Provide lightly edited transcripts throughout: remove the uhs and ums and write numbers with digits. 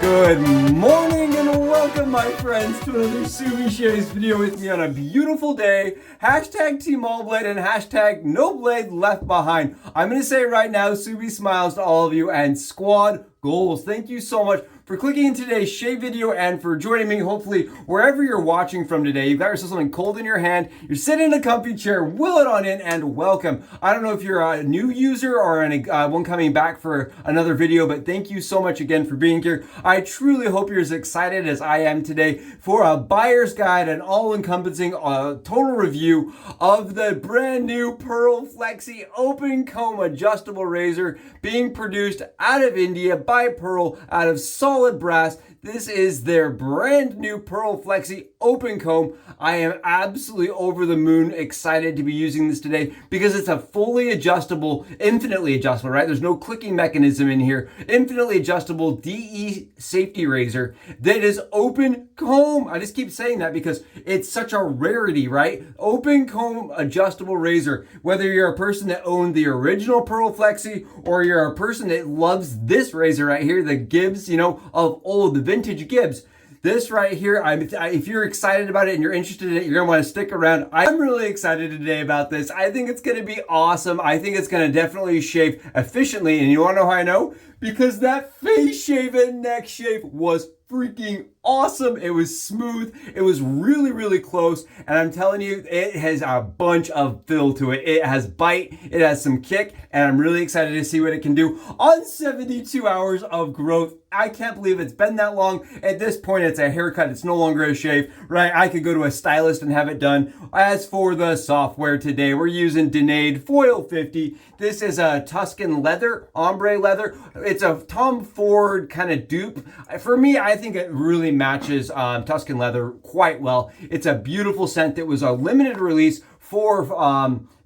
Good morning and welcome, my friends, to another Subi Shaves video with me on a beautiful day. Hashtag Team All Blade and hashtag No Blade Left Behind. I'm going to say right now, Subi smiles to all of you and squad goals. Thank you so much for clicking in today's shave video and for joining me, hopefully, wherever you're watching from today. You've got yourself something cold in your hand, you're sitting in a comfy chair, will it on in, and welcome. I don't know if you're a new user or one coming back for another video, but thank you so much again for being here. I truly hope you're as excited as I am today for a buyer's guide, an all-encompassing total review of the brand new Pearl Flexi open comb adjustable razor being produced out of India by Pearl out of solid brass. This is their brand new Pearl Flexi open comb. I am absolutely over the moon excited to be using this today because it's a fully adjustable, infinitely adjustable, right? There's no clicking mechanism in here. Infinitely adjustable DE safety razor that is open comb. I just keep saying that because it's such a rarity, right? Open comb adjustable razor. Whether you're a person that owned the original Pearl Flexi or you're a person that loves this razor right here, the Gibbs, of old, the vintage Gibbs. This right here, if you're excited about it and you're interested in it, you're going to want to stick around. I'm really excited today about this. I think it's going to be awesome. I think it's going to definitely shave efficiently. And you want to know how I know? Because that face shave and neck shave was freaking awesome. It was smooth. It was really, really close. And I'm telling you, it has a bunch of fill to it. It has bite. It has some kick. And I'm really excited to see what it can do on 72 hours of growth. I can't believe it's been that long. At this point, it's a haircut. It's no longer a shave, right? I could go to a stylist and have it done. As for the software today, we're using Denaid Foil 50. This is a Tuscan leather, ombre leather. It's a Tom Ford kind of dupe. For me, I think it really matches Tuscan leather quite well. It's a beautiful scent that was a limited release for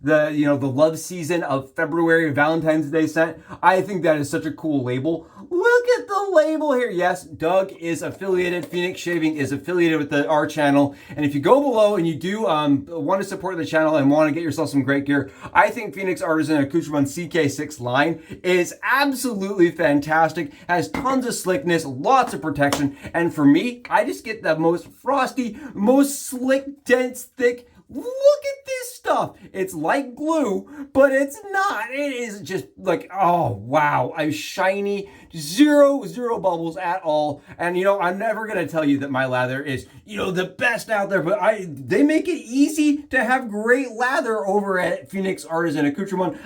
the love season of February, Valentine's Day scent. I think that is such a cool label. Look at the label here. Yes, Doug is affiliated. Phoenix Shaving is affiliated with our channel. And if you go below and you do want to support the channel and want to get yourself some great gear, I think Phoenix Artisan Accoutrements CK6 line is absolutely fantastic. Has tons of slickness, lots of protection. And for me, I just get the most frosty, most slick, dense, thick. Look at this stuff. It's like glue, but it's not. It is just like, oh, wow. I'm shiny, zero bubbles at all. And, I'm never going to tell you that my lather is, the best out there, but they make it easy to have great lather over at Phoenix Artisan Accoutrements.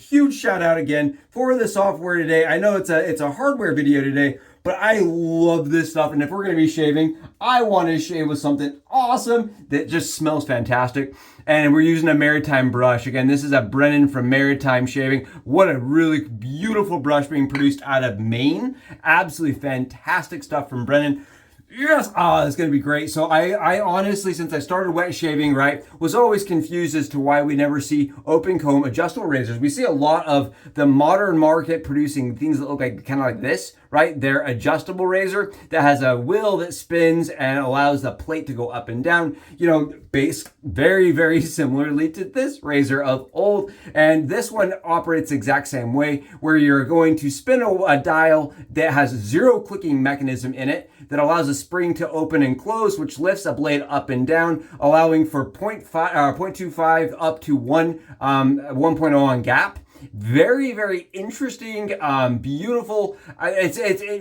Huge shout out again for the software today. I know it's a hardware video today, but I love this stuff. And if we're going to be shaving, I want to shave with something awesome that just smells fantastic. And we're using a Maritime brush. Again, this is a Brennan from Maritime Shaving. What a really beautiful brush being produced out of Maine. Absolutely fantastic stuff from Brennan. Yes, it's going to be great. So I honestly, since I started wet shaving, right, was always confused as to why we never see open comb adjustable razors. We see a lot of the modern market producing things that look like kind of like this, right? Their adjustable razor that has a wheel that spins and allows the plate to go up and down, very, very similarly to this razor of old. And this one operates the exact same way, where you're going to spin a dial that has zero clicking mechanism in it that allows a spring to open and close, which lifts a blade up and down, allowing for 0.25 up to 1.0 on gap. Very, very interesting, beautiful.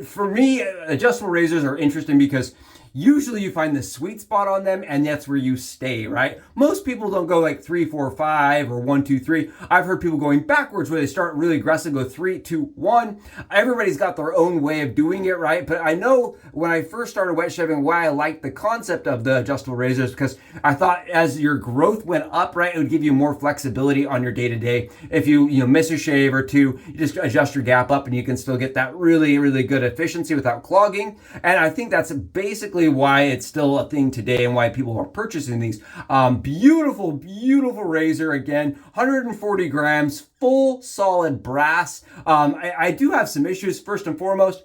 For me, adjustable razors are interesting because usually you find the sweet spot on them and that's where you stay, right? Most people don't go like 3, 4, 5 or 1, 2, 3. I've heard people going backwards where they start really aggressive, go 3, 2, 1. Everybody's got their own way of doing it, right? But I know when I first started wet shaving, why I liked the concept of the adjustable razors, because I thought as your growth went up, right, it would give you more flexibility on your day-to-day. If you miss a shave or two, you just adjust your gap up and you can still get that really, really good efficiency without clogging. And I think that's basically why it's still a thing today and why people are purchasing these. Beautiful, beautiful razor. Again, 140 grams, full solid brass. I do have some issues. First and foremost,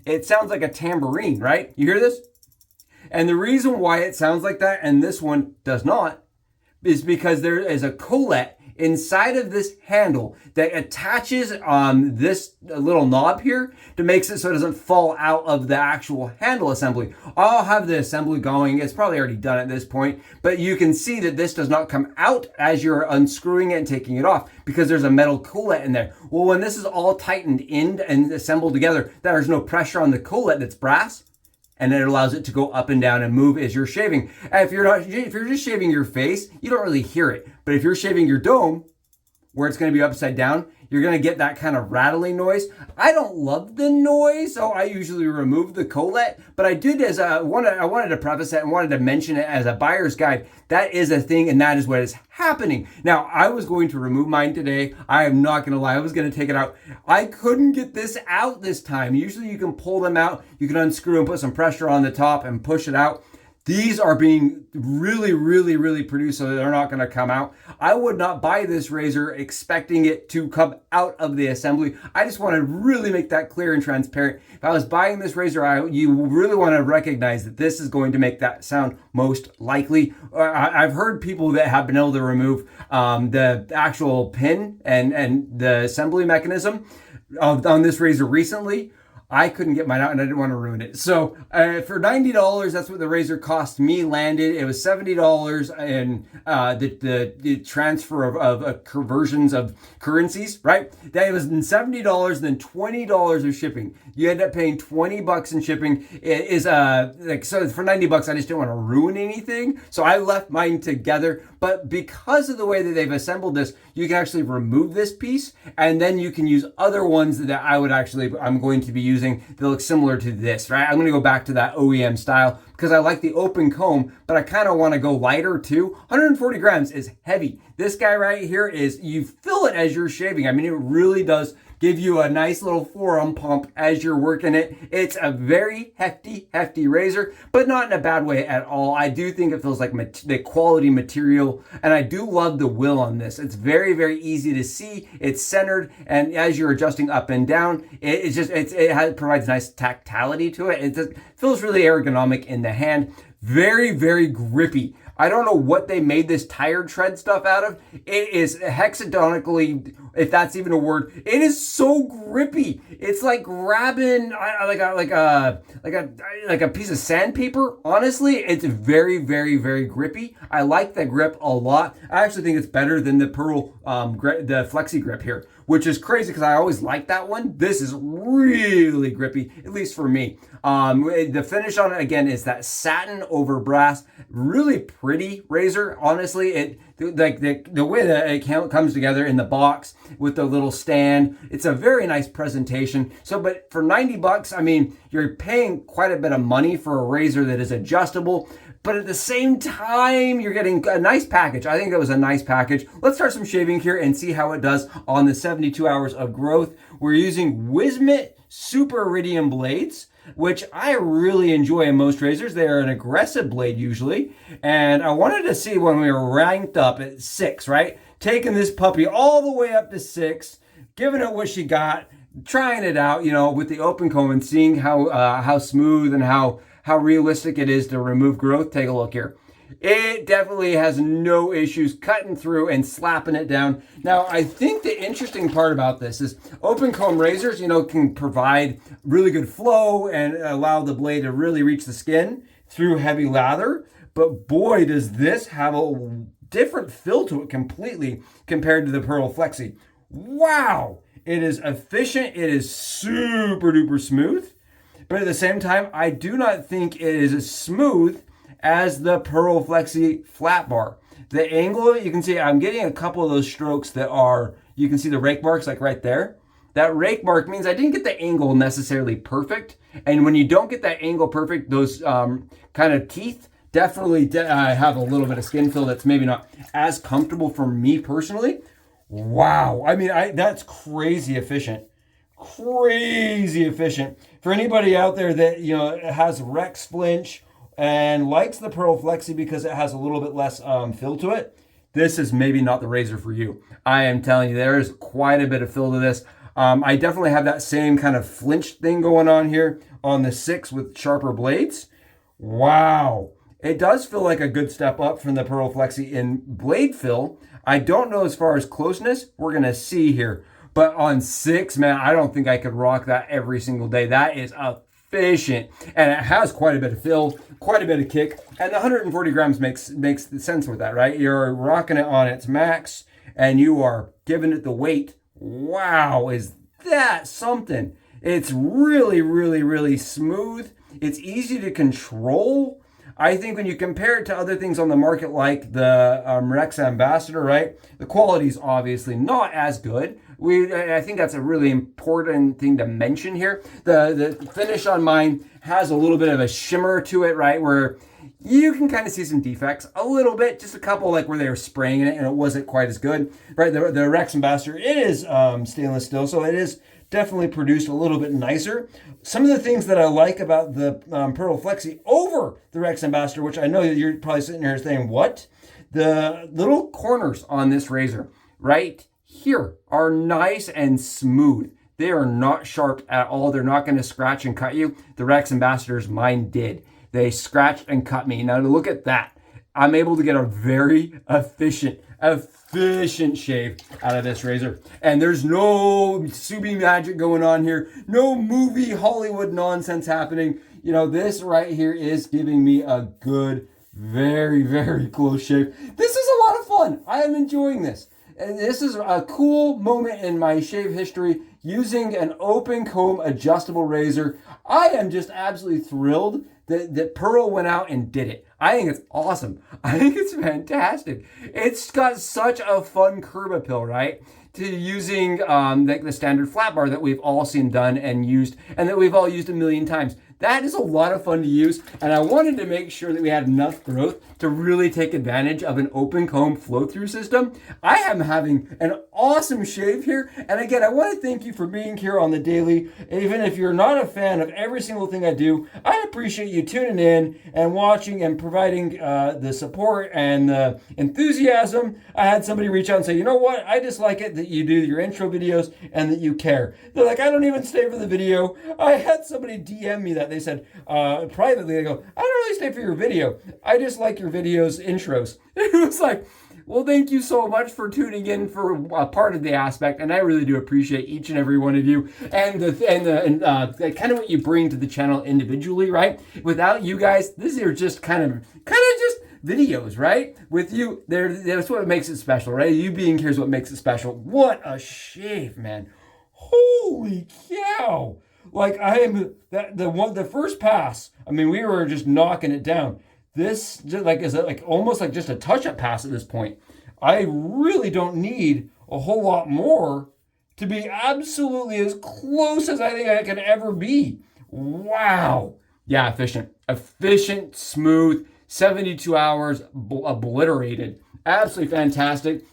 it sounds like a tambourine, right? You hear this? And the reason why it sounds like that and this one does not is because there is a collet inside of this handle that attaches this little knob here to makes it so it doesn't fall out of the actual handle assembly. I'll have the assembly going. It's probably already done at this point, but you can see that this does not come out as you're unscrewing it and taking it off because there's a metal collet in there. Well, when this is all tightened in and assembled together, there's no pressure on the collet that's brass, and it allows it to go up and down and move as you're shaving. And if you're just shaving your face, you don't really hear it. But if you're shaving your dome, where it's going to be upside down, you're going to get that kind of rattling noise. I don't love the noise, so I usually remove the collet. But I did I wanted to preface it and wanted to mention it as a buyer's guide. That is a thing, and that is what is happening. Now, I was going to remove mine today. I am not going to lie. I was going to take it out. I couldn't get this out this time. Usually you can pull them out. You can unscrew and put some pressure on the top and push it out. These are being really produced, so they're not going to come out. I would not buy this razor expecting it to come out of the assembly. I just want to really make that clear and transparent. If I was buying this razor, you really want to recognize that this is going to make that sound most likely. I've heard people that have been able to remove the actual pin and the assembly mechanism on this razor recently. I couldn't get mine out and I didn't want to ruin it. So for $90, that's what the razor cost me landed. It was $70 and the transfer of conversions of currencies, right? That was $70 and then $20 of shipping. You end up paying $20 in shipping. It is so for $90, I just didn't want to ruin anything. So I left mine together. But because of the way that they've assembled this, you can actually remove this piece and then you can use other ones that I'm going to be using that look similar to this, right? I'm going to go back to that OEM style because I like the open comb, but I kind of want to go lighter too. 140 grams is heavy. This guy right here you feel it as you're shaving. I mean, it really does give you a nice little forearm pump as you're working it. It's a very hefty razor, but not in a bad way at all. I do think it feels like the quality material, and I do love the will on this. It's very easy to see. It's centered, and as you're adjusting up and down, it provides nice tactility to it. It feels really ergonomic in the hand. Very grippy. I don't know what they made this tire tread stuff out of. It is hexagonically, if that's even a word, it is so grippy. It's like grabbing like a piece of sandpaper. Honestly, it's very grippy. I like the grip a lot. I actually think it's better than the Pearl the Flexi grip here, which is crazy because I always liked that one. This is really grippy, at least for me. The finish on it again is that satin over brass, really pretty razor. Honestly, the way that it comes together in the box with the little stand, it's a very nice presentation. So, but for $90, I mean, you're paying quite a bit of money for a razor that is adjustable. But at the same time, you're getting a nice package. I think that was a nice package. Let's start some shaving here and see how it does on the 72 hours of growth. We're using Wizamet Super Iridium blades, which I really enjoy in most razors. They are an aggressive blade usually. And I wanted to see when we were ranked up at 6, right? Taking this puppy all the way up to 6, giving it what she got, trying it out, with the open comb and seeing how smooth and how realistic it is to remove growth. Take a look here. It definitely has no issues cutting through and slapping it down. Now, I think the interesting part about this is open comb razors, can provide really good flow and allow the blade to really reach the skin through heavy lather. But boy, does this have a different feel to it completely compared to the Pearl Flexi. Wow! It is efficient. It is super duper smooth. But at the same time, I do not think it is as smooth as the Pearl Flexi flat bar. The angle of it, you can see I'm getting a couple of those strokes you can see the rake marks like right there. That rake mark means I didn't get the angle necessarily perfect. And when you don't get that angle perfect, those kind of teeth definitely have a little bit of skin fill that's maybe not as comfortable for me personally. Wow. I mean, that's crazy efficient. Crazy efficient. For anybody out there that, has Rex flinch and likes the Pearl Flexi because it has a little bit less fill to it, this is maybe not the razor for you. I am telling you, there is quite a bit of fill to this. I definitely have that same kind of flinch thing going on here on the 6 with sharper blades. Wow. It does feel like a good step up from the Pearl Flexi in blade fill. I don't know as far as closeness. We're going to see here. But on 6, man, I don't think I could rock that every single day. That is efficient. And it has quite a bit of fill, quite a bit of kick. And the 140 grams makes sense with that, right? You're rocking it on its max, and you are giving it the weight. Wow, is that something? It's really, really, really smooth. It's easy to control. I think when you compare it to other things on the market like the Rex Ambassador, right? The quality is obviously not as good. I think that's a really important thing to mention here. The finish on mine has a little bit of a shimmer to it, right? Where you can kind of see some defects a little bit, just a couple like where they were spraying it and it wasn't quite as good, right? The Rex Ambassador, it is stainless steel, so it is definitely produced a little bit nicer. Some of the things that I like about the Pearl Flexi over the Rex Ambassador, which I know you're probably sitting here saying, what? The little corners on this razor right here are nice and smooth. They are not sharp at all. They're not going to scratch and cut you. The Rex Ambassadors, mine did. They scratched and cut me. Now to look at that, I'm able to get a very efficient shave out of this razor. And there's no Subi magic going on here. No movie Hollywood nonsense happening. You know, this right here is giving me a good, very, very close shave. This is a lot of fun. I am enjoying this. And this is a cool moment in my shave history using an open comb adjustable razor. I am just absolutely thrilled that Pearl went out and did it. I think it's awesome. I think it's fantastic. It's got such a fun curb appeal, right? To using like the standard flat bar that we've all seen done and used, and that we've all used a million times. That is a lot of fun to use, and I wanted to make sure that we had enough growth to really take advantage of an open comb flow-through system. I am having an awesome shave here, and again, I want to thank you for being here on the daily. Even if you're not a fan of every single thing I do, I appreciate you tuning in and watching and providing the support and the enthusiasm. I had somebody reach out and say, you know what, I just like it that you do your intro videos and that you care. They're like, I don't even stay for the video. I had somebody DM me that. They said privately, they go, I don't really stay for your video. I just like your videos intros. It was like, well, thank you so much for tuning in for a part of the aspect, and I really do appreciate each and every one of you and kind of what you bring to the channel individually, right? Without you guys, these are just kind of just videos, right? With you, that's what makes it special, right? You being here is what makes it special. What a shave, man! Holy cow! Like I am the first pass. I mean, we were just knocking it down. This just like is like almost like just a touch-up pass at this point. I really don't need a whole lot more to be absolutely as close as I think I can ever be. Wow. Yeah, efficient, smooth. 72 hours obliterated. Absolutely fantastic.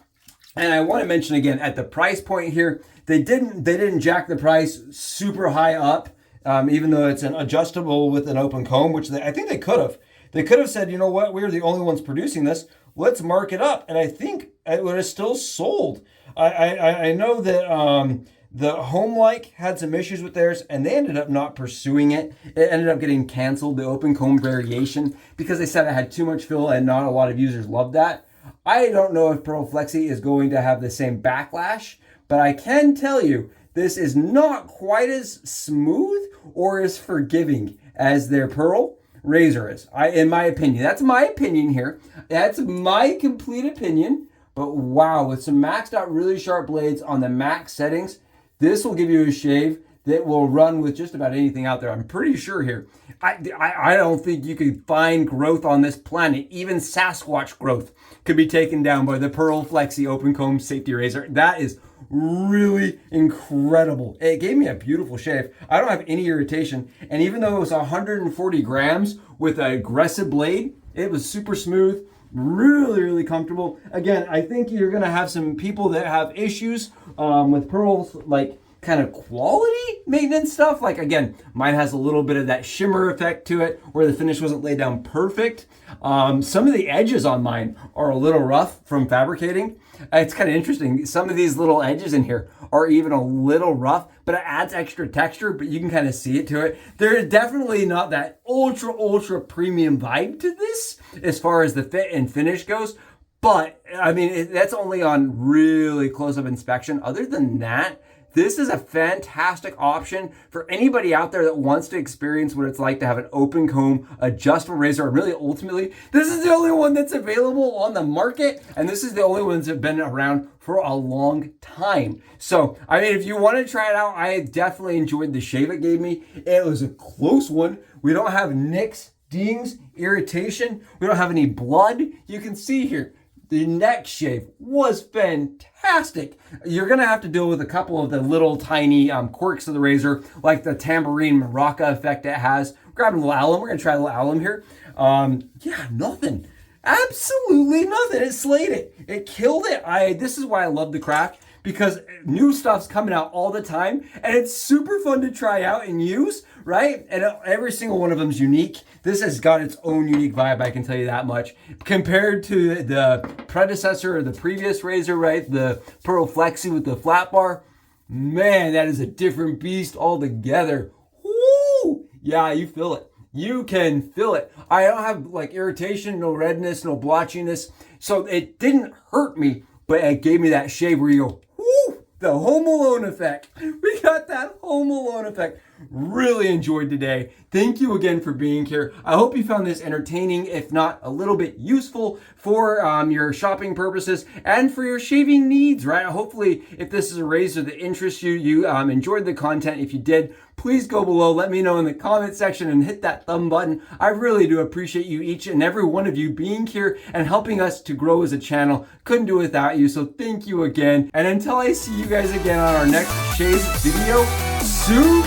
And I want to mention again at the price point here, they didn't jack the price super high up, even though it's an adjustable with an open comb, which I think they could have. They could have said, you know what, we're the only ones producing this. Let's mark it up. And I think it would have still sold. I know that the Homelike had some issues with theirs, and they ended up not pursuing it. It ended up getting canceled, the open comb variation, because they said it had too much fill and not a lot of users loved that. I don't know if Pearl Flexi is going to have the same backlash, but I can tell you this is not quite as smooth or as forgiving as their Pearl razor is, in my opinion. That's my opinion here. That's my complete opinion. But wow, with some maxed out really sharp blades on the max settings, this will give you a shave that will run with just about anything out there. I'm pretty sure here. I don't think you could find growth on this planet. Even Sasquatch growth could be taken down by the Pearl Flexi open comb safety razor. That is really incredible. It gave me a beautiful shave. I don't have any irritation. And even though it was 140 grams with an aggressive blade, it was super smooth. Really, really comfortable. Again, I think you're going to have some people that have issues with Pearls, like kind of quality maintenance stuff. Like again, mine has a little bit of that shimmer effect to it where the finish wasn't laid down perfect. Some of the edges on mine are a little rough from fabricating. It's kind of interesting. Some of these little edges in here are even a little rough, but it adds extra texture, but you can kind of see it to it. There's definitely not that ultra premium vibe to this as far as the fit and finish goes. But I mean, that's only on really close-up inspection. Other than that, this is a fantastic option for anybody out there that wants to experience what it's like to have an open comb, adjustable razor. And really, ultimately, this is the only one that's available on the market. And this is the only ones that have been around for a long time. So, I mean, if you want to try it out, I definitely enjoyed the shave it gave me. It was a close one. We don't have nicks, dings, irritation. We don't have any blood. You can see here. The neck shave was fantastic. You're gonna have to deal with a couple of the little tiny quirks of the razor, like the tambourine maraca effect it has. Grabbing a little alum, we're gonna try a little alum here. Yeah, nothing. Absolutely nothing. It slayed it. It killed it. This is why I love the craft, because new stuff's coming out all the time and it's super fun to try out and use, right? And every single one of them is unique. This has got its own unique vibe, I can tell you that much. Compared to the predecessor or the previous razor, right? The Pearl Flexi with the flat bar. Man, that is a different beast altogether. Woo! Yeah, you feel it. You can feel it. I don't have like irritation, no redness, no blotchiness. So it didn't hurt me, but it gave me that shave where you go, whoo, the Home Alone effect. We got that Home Alone effect. Really enjoyed today. Thank you again for being here. I hope you found this entertaining, if not a little bit useful for your shopping purposes and for your shaving needs, right? Hopefully, if this is a razor that interests you, you enjoyed the content. If you did, please go below. Let me know in the comment section and hit that thumb button. I really do appreciate you, each and every one of you, being here and helping us to grow as a channel. Couldn't do it without you, so thank you again. And until I see you guys again on our next shave video, soon.